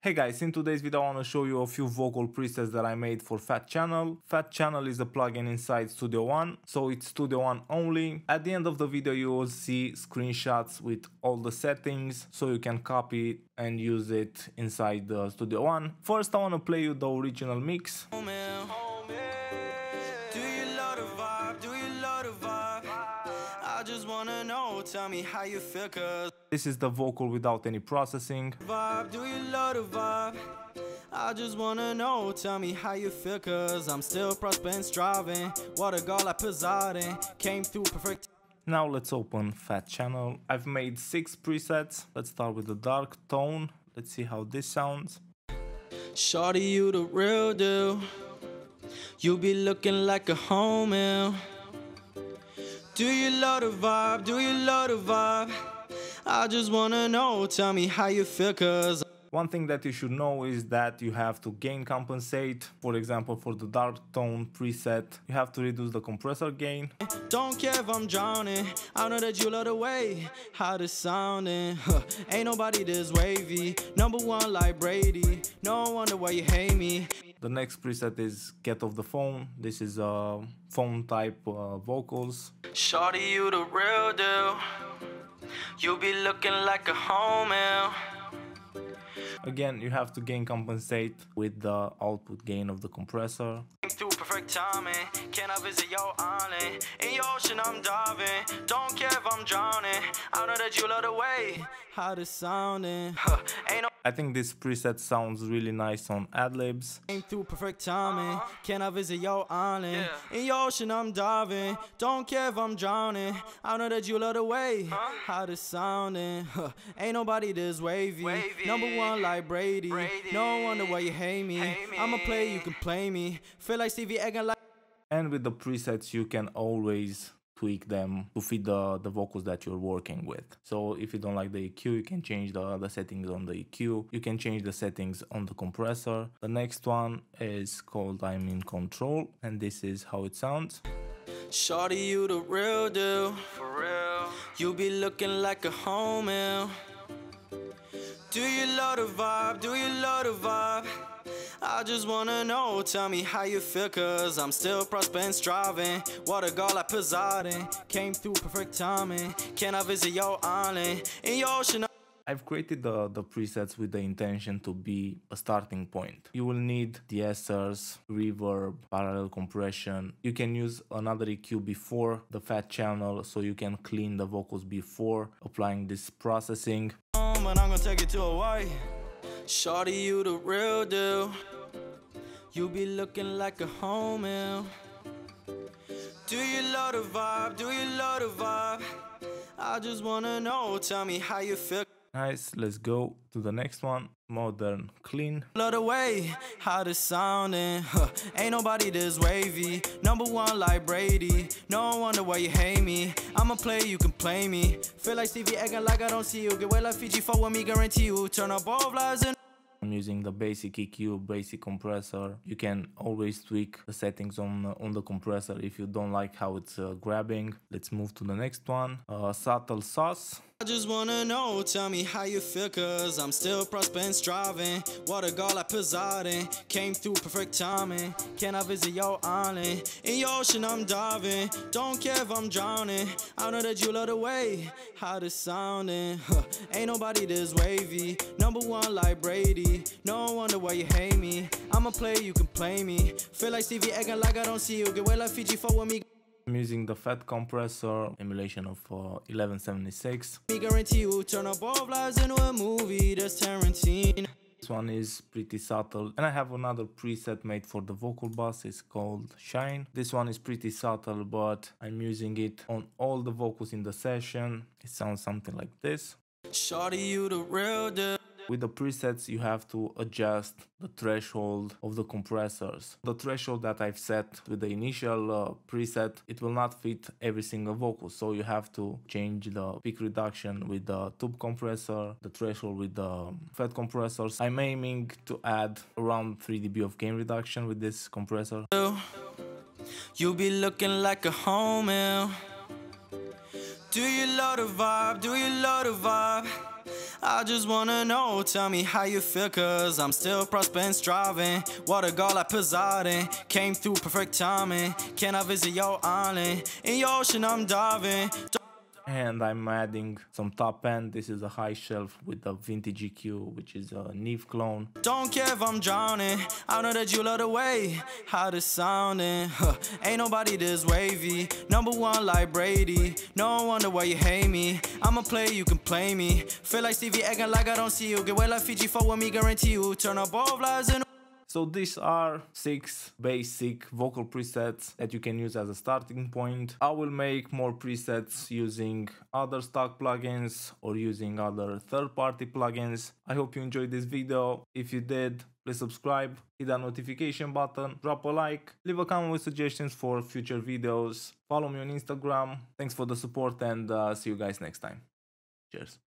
Hey guys, in today's video I want to show you a few vocal presets that I made for Fat Channel. Fat Channel is a plugin inside Studio One, so it's Studio One only. At the end of the video you will see screenshots with all the settings, so you can copy it and use it inside the Studio One. First I want to play you the original mix. I just wanna know, tell me how you feel, cause This is the vocal without any processing. vibe, do you love the vibe? I just wanna know, tell me how you feel, cause I'm still prospering, striving. What a goal I presiding, came through perfect. Now let's open Fat Channel. I've made 6 presets. Let's start with the dark tone. Let's see how this sounds. Shorty, you the real deal. You be looking like a homie. Do you love the vibe? Do you love the vibe? I just wanna know, tell me how you feel, cause One thing that you should know is that you have to gain compensate. For example, for the dark tone preset, you have to reduce the compressor gain. don't care if I'm drowning. I know that you love the way how this sounding. Ain't nobody this wavy. #1 like Brady. No wonder why you hate me. The next preset is Get Off the Phone. This is phone type vocals. Shorty, you the real deal. You be looking like a homie. Again, you have to gain compensate with the output gain of the compressor. Through perfect timing, can I visit your island? In your ocean I'm diving, don't care if I'm drowning. I know that you love the way how this sounding. Ain't no I think this preset sounds really nice on ad-libs. through perfect timing, can I visit your island? In your ocean I'm diving, don't care if I'm drowning. I know that you love the way how this sounding. Ain't nobody this wavy. #1 like Brady. No wonder why you hate me. I'm a player, you can play me. Feel like Stevie egging like. And with the presets you can always tweak them to fit the vocals that you're working with. So if you don't like the EQ, you can change the settings on the EQ. You can change the settings on the compressor. The next one is called I'm in Control, and this is how it sounds. Shorty, you the real deal. For real. You be looking like a homie. Do you love the vibe? Do you love the vibe? I just wanna know, tell me how you feel, cause I'm still prospering, striving. What a goal I presiding, came through perfect timing. Can I visit your island? In your ocean I've created the presets with the intention to be a starting point. You will need de-essers, reverb, parallel compression. You can use another EQ before the Fat Channel, so you can clean the vocals before applying this processing. but I'm gonna take it to Hawaii. Shorty, you the real deal. You be looking like a homie. Do you love the vibe? Do you love the vibe? I just wanna know, tell me how you feel. Nice, let's go to the next one. Modern Clean. Love the way how this sounding. Ain't nobody this wavy. #1 like Brady. No wonder why you hate me. I'm a player, you can play me. Feel like Stevie egging like I don't see you. Get way like Fiji, fuck with me, guarantee you. Turn up both lives and I'm using the basic EQ, basic compressor. You can always tweak the settings on the compressor if you don't like how it's grabbing. Let's move to the next one. Subtle Sauce. I just wanna know, tell me how you feel, cause I'm still prospering, striving. What a goal I presiding, came through perfect timing. Can I visit your island? In your ocean I'm diving, don't care if I'm drowning. I know that you love the way how this sounding. Ain't nobody this wavy. #1 like Brady. No wonder why you hate me. I'm a player, you can play me. Feel like Stevie egging like I don't see you. Get way like Fiji, fuck with me. I'm using the Fat Compressor, emulation of 1176. Me guarantee you turn up both lives into a movie. That's Tarantino. This one is pretty subtle, and I have another preset made for the vocal bus. It's called Shine. This one is pretty subtle, but I'm using it on all the vocals in the session. It sounds something like this. Shorty, you the real deal. With the presets, you have to adjust the threshold of the compressors. The threshold that I've set with the initial preset, it will not fit every single vocal, so you have to change the peak reduction with the tube compressor, the threshold with the Fat compressors. I'm aiming to add around 3 dB of gain reduction with this compressor. You be looking like a homie. Do you love the vibe? Do you love the vibe? I just wanna know, tell me how you feel, cause I'm still prospering, striving. What a goal like Poseidon, came through perfect timing. Can I visit your island? In your ocean I'm diving. And I'm adding some top end. This is a high shelf with a vintage EQ, which is a Neve clone. Don't care if I'm drowning, I know that you love the way how this sounding. Ain't nobody this wavy, number one like Brady. No wonder why you hate me. I'm a player, you can play me. Feel like Stevie acting like I don't see you. Get away like Fiji, fuck with me, guarantee you. Turn up both lives in. So these are 6 basic vocal presets that you can use as a starting point. I will make more presets using other stock plugins or using other third-party plugins. I hope you enjoyed this video. If you did, please subscribe, hit that notification button, drop a like, leave a comment with suggestions for future videos. Follow me on Instagram. Thanks for the support and see you guys next time. Cheers.